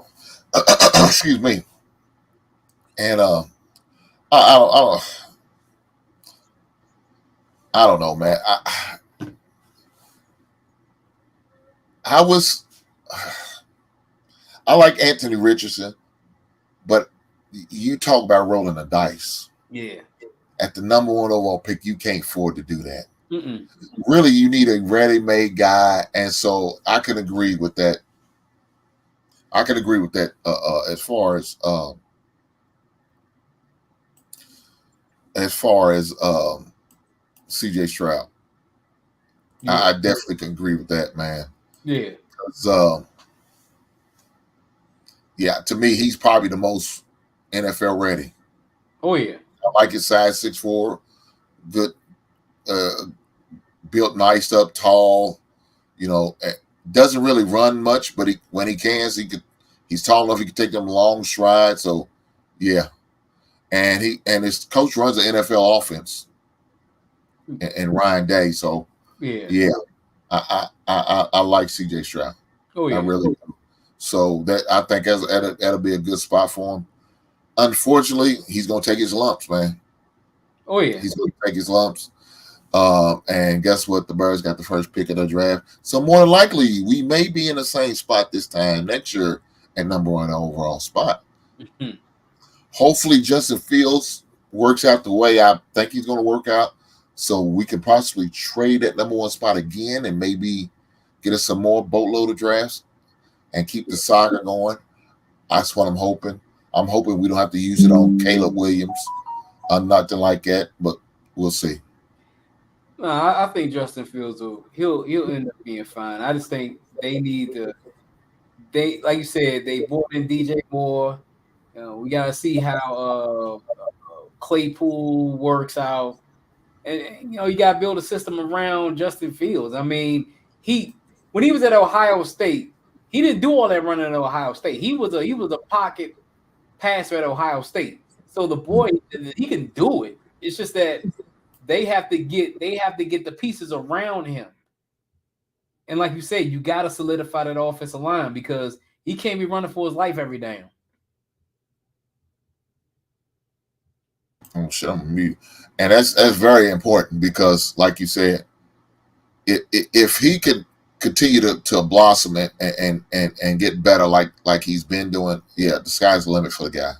Excuse me. And I don't know, man. I like Anthony Richardson, but you talk about rolling the dice. Yeah. At the number one overall pick, you can't afford to do that. Mm-mm. Really, you need a ready-made guy, and so I can agree with that. As far as CJ Stroud. Yeah. I definitely can agree with that, man. Yeah. To me, he's probably the most NFL ready. Oh yeah. I like his size, 6'4", good, built nice up, tall. Doesn't really run much, but when he can, he's tall enough he can take them long strides. So, yeah. And his coach runs an NFL offense, and Ryan Day. So yeah, I like CJ Stroud. Oh yeah, I really do. So that I think that'll be a good spot for him. Unfortunately, he's gonna take his lumps, man. Oh yeah, he's gonna take his lumps. And guess what? The Birds got the first pick of the draft. So more than likely, we may be in the same spot this time next year at number one overall spot. Mm-hmm. Hopefully Justin Fields works out the way I think he's going to work out, so we can possibly trade that number one spot again and maybe get us some more boatload of drafts and keep the saga going. That's what I'm hoping. I'm hoping we don't have to use it on Caleb Williams or nothing like that, but we'll see. No, I think Justin Fields he'll end up being fine. I just think they need to they, like you said, they brought in DJ Moore. We got to see how Claypool works out. And you got to build a system around Justin Fields. I mean, when he was at Ohio State, he didn't do all that running at Ohio State. He was a pocket passer at Ohio State. So the boy, he can do it. It's just that they have to get the pieces around him. And like you said, you got to solidify that offensive line because he can't be running for his life every down. Oh shit, I'm mute. And that's very important because, like you said, if he could continue to blossom and get better like he's been doing, yeah, the sky's the limit for the guy.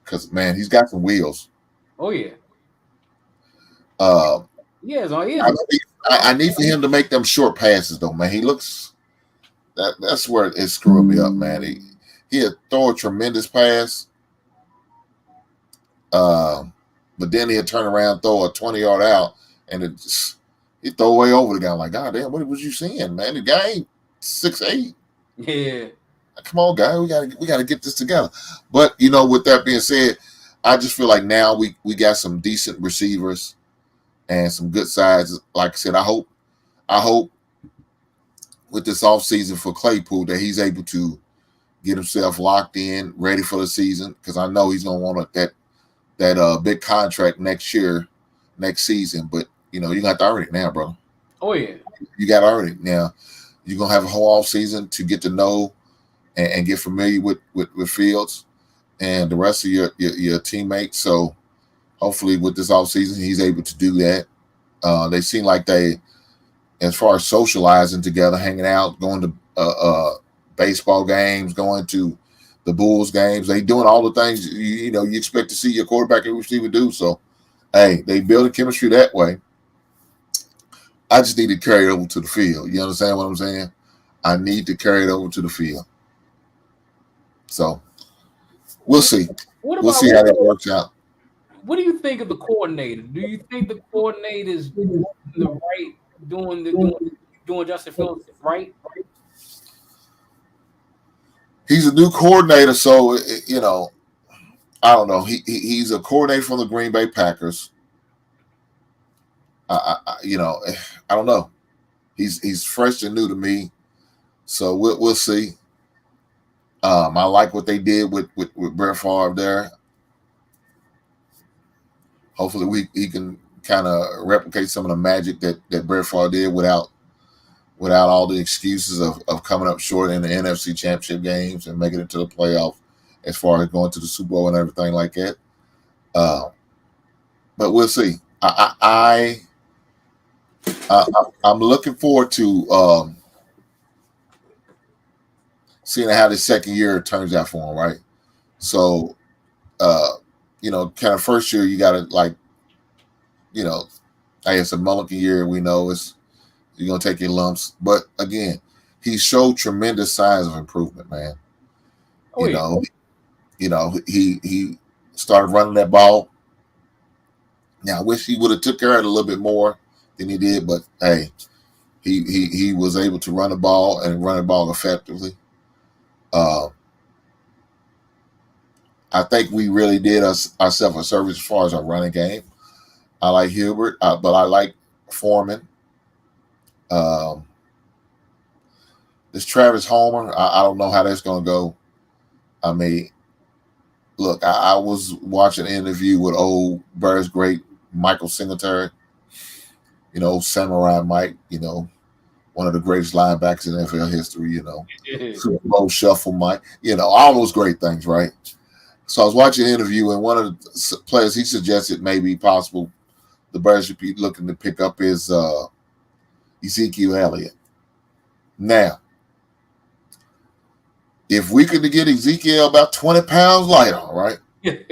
Because man, he's got some wheels. Oh yeah. I need for him to make them short passes though, man. He looks that's where it's screwing me up, man. He'll throw a tremendous pass, but then he'll turn around, throw a 20-yard out, and he throw away over the guy. I'm like, God damn, what was you seeing, man? The guy ain't 6'8". Yeah. Come on, guy, we gotta get this together. But with that being said, I just feel like now we got some decent receivers and some good sides. Like I said, I hope with this offseason for Claypool that he's able to get himself locked in, ready for the season, because I know he's gonna want that big contract next season. But you're gonna have to earn it now, brother. Oh yeah. You gotta earn it now. You're gonna have a whole off season to get to know and get familiar with Fields and the rest of your teammates. So hopefully with this offseason, he's able to do that. They seem like they, as far as socializing together, hanging out, going to baseball games, going to the Bulls games, they doing all the things you expect to see your quarterback and receiver do. So, hey, they building chemistry that way. I just need to carry it over to the field. You understand what I'm saying? I need to carry it over to the field. So we'll see. We'll see how that works out. What do you think of the coordinator? Do you think the coordinator is doing Justin Fields right? He's a new coordinator, so I don't know. He's a coordinator from the Green Bay Packers. I don't know. He's fresh and new to me, so we'll see. I like what they did with Brett Favre there. Hopefully he can kind of replicate some of the magic that Brett Favre did without all the excuses of coming up short in the NFC Championship games and making it to the playoff as far as going to the Super Bowl and everything like that. But we'll see. I'm looking forward to seeing how the second year turns out for him, right? So, kind of first year you got to I guess a mulligan year. We know you're gonna take your lumps, but again, he showed tremendous signs of improvement, man. He started running that ball. Now I wish he would have took care of it a little bit more than he did, but hey, he was able to run the ball and run the ball effectively. I think we really did ourselves a service as far as our running game. I like Hubert, but I like Foreman. This Travis Homer, I don't know how that's going to go. I mean, look, I was watching an interview with old Bears great Michael Singletary, Samurai Mike, one of the greatest linebackers in NFL history, Super Bowl Shuffle Mike, all those great things, right? So I was watching an interview, and one of the players he suggested maybe possible the Bears should be looking to pick up is Ezekiel Elliott. Now, if we could get Ezekiel about 20 pounds lighter, right? His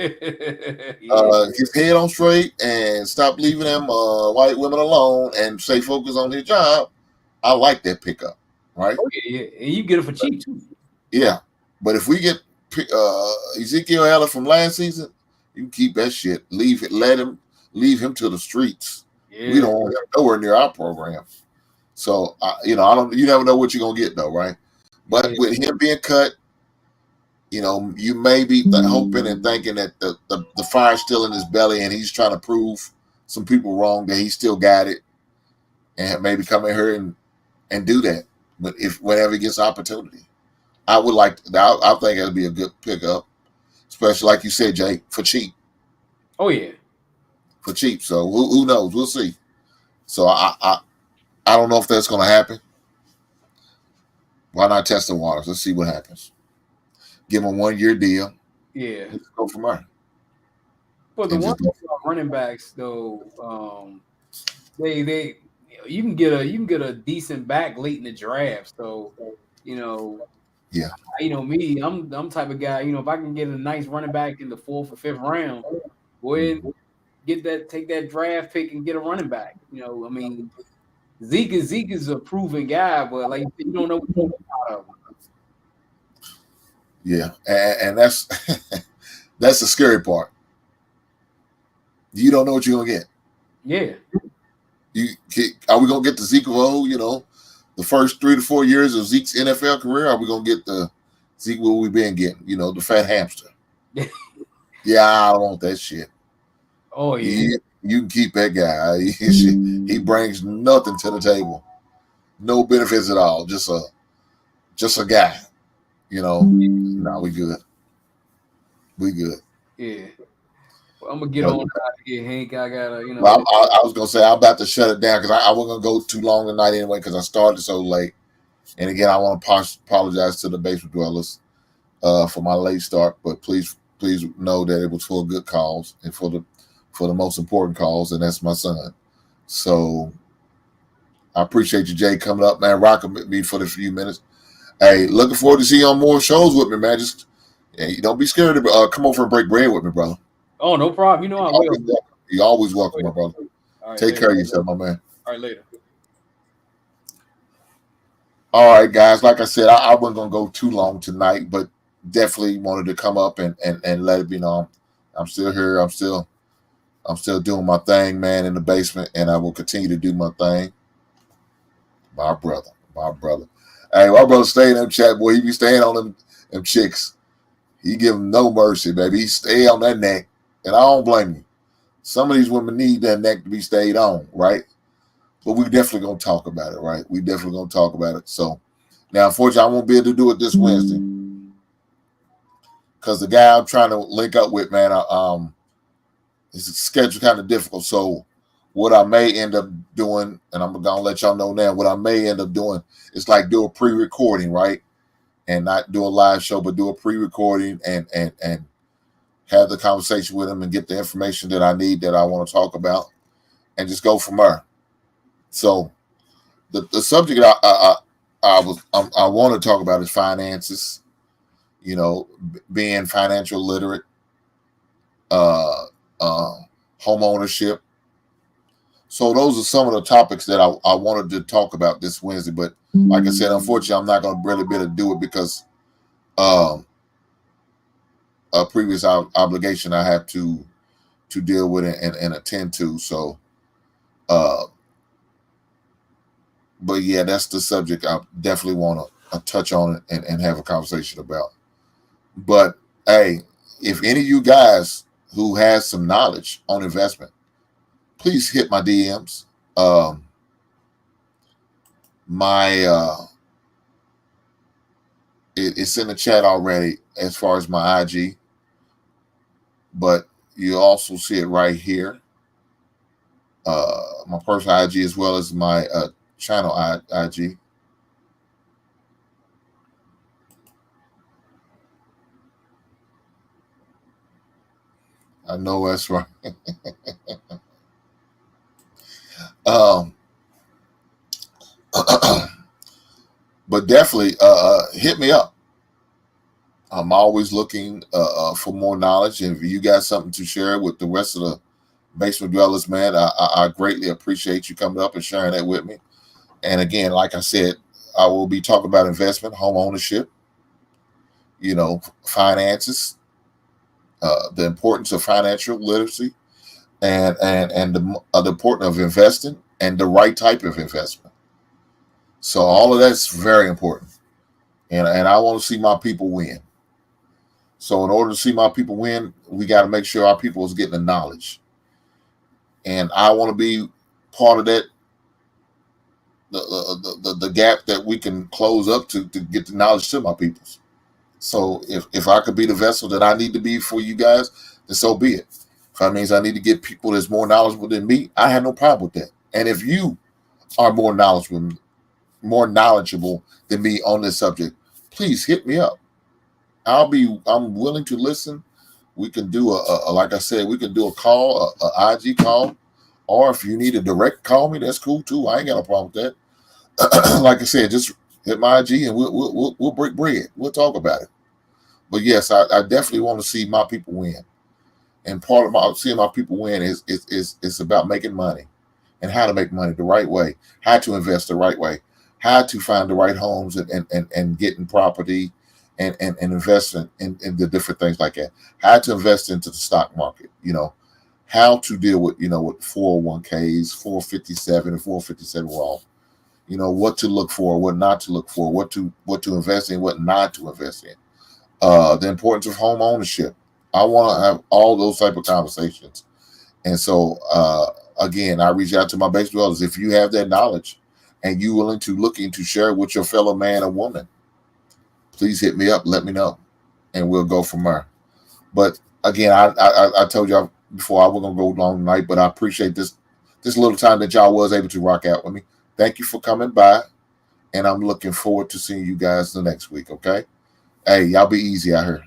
head on straight and stop leaving them white women alone and stay focused on his job, I like that pickup, right? Oh, yeah. And you get it for cheap, too. Yeah. But if we get Ezekiel Elliott from last season, you can keep that shit. Leave him to the streets. Yeah. We don't want him nowhere near our program. So you never know what you're gonna get though, right? But with him being cut, you may be hoping and thinking that the fire's still in his belly and he's trying to prove some people wrong that he still got it and maybe come in here and do that. But whenever he gets opportunity, I would like. I think it'd be a good pickup, especially like you said, Jay, for cheap. Oh yeah, For cheap. So who knows? We'll see. So I don't know if that's going to happen. Why not test the waters? Let's see what happens. Give him a 1-year deal. yeah. Let's go from there. But the one thing about running backs, though, they you can get a decent back late in the draft. So Yeah. Me, I'm type of guy. If I can get a nice running back in the 4th or 5th round, go ahead and take that draft pick and get a running back. Zeke is a proven guy, but like you don't know what you're out of him. Yeah, and that's that's the scary part. You don't know what you're gonna get. Yeah. Are we gonna get the Zeke of old? The first 3 to 4 years of Zeke's NFL career. Are we gonna get the Zeke what we've been getting? The fat hamster. Yeah, I don't want that shit. Oh yeah. You can keep that guy. He brings nothing to the table. No benefits at all. Just a guy. No, we good. We good. Yeah. Well, I'm gonna get on out here, Hink. I gotta, Well, I was gonna say I'm about to shut it down because I wasn't gonna go too long tonight anyway because I started so late. And again, I want to apologize to the basement dwellers for my late start, but please know that it was for good cause and for the most important cause, and that's my son. So I appreciate you, Jay, coming up, man, rocking with me for the few minutes. Hey, looking forward to see you on more shows with me, man. Just don't be scared to come over and break bread with me, brother. Oh, no problem. I will. You're always welcome, my brother. Right, Take care of yourself, my man. All right, later. All right, guys. Like I said, I wasn't gonna go too long tonight, but definitely wanted to come up and let it be known. I'm still here. I'm still doing my thing, man, in the basement, and I will continue to do my thing. My brother. Hey, my brother stay in them chat, boy. He be staying on them chicks. He give them no mercy, baby. He stay on that neck, and I don't blame you. Some of these women need that neck to be stayed on, right? But we definitely gonna talk about it, right? We definitely gonna talk about it. So now, unfortunately, I won't be able to do it this Wednesday because the guy I'm trying to link up with, man, his schedule kind of difficult. So what I may end up doing, and I'm gonna let y'all know now, what I may end up doing is like do a pre-recording, right? And not do a live show, but do a pre-recording and have the conversation with him and get the information that I need that I want to talk about, and just go from there. So the subject I want to talk about is finances. Being financial literate, home ownership. So those are some of the topics that I wanted to talk about this Wednesday. But like I said, unfortunately, I'm not going to really be able to do it because a previous obligation I have to deal with and attend to. So, but yeah, that's the subject I definitely want to touch on it and have a conversation about. But hey, if any of you guys who has some knowledge on investment, please hit my DMs. It's in the chat already as far as my IG, but you also see it right here. My personal IG as well as my channel IG. I know that's right. But definitely hit me up. I'm always looking for more knowledge, and if you got something to share with the rest of the basement dwellers, man, I greatly appreciate you coming up and sharing that with me. And again, like I said, I will be talking about investment, home ownership, finances, the importance of financial literacy, and the importance of investing and the right type of investment. So all of that's very important. and I want to see my people win. So in order to see my people win, we got to make sure our people is getting the knowledge. And I want to be part of that, the gap that we can close up to get the knowledge to my peoples. So if I could be the vessel that I need to be for you guys, then so be it. If that means I need to get people that's more knowledgeable than me, I have no problem with that. And if you are more knowledgeable than me on this subject, please hit me up. I'm willing to listen. We can do like I said, we can do a call, a IG call, or if you need a direct call me, that's cool too. I ain't got a problem with that. Like I said, just hit my IG and we'll break bread. We'll talk about it. But yes, I definitely want to see my people win. And part of my seeing my people win is about making money and how to make money the right way, how to invest the right way, how to find the right homes and getting property and investment in the different things like that, how to invest into the stock market, how to deal with, with 401ks, 457 and 457 Roth, what to look for, what not to look for, what to invest in, what not to invest in. The importance of home ownership. I want to have all those type of conversations. And so, again, I reach out to my base dwellers. If you have that knowledge and you willing to looking to share it with your fellow man or woman, please hit me up, let me know, and we'll go from there. But again, I told y'all before I was going to go long tonight, but I appreciate this little time that y'all was able to rock out with me. Thank you for coming by, and I'm looking forward to seeing you guys the next week, okay? Hey, y'all be easy out here.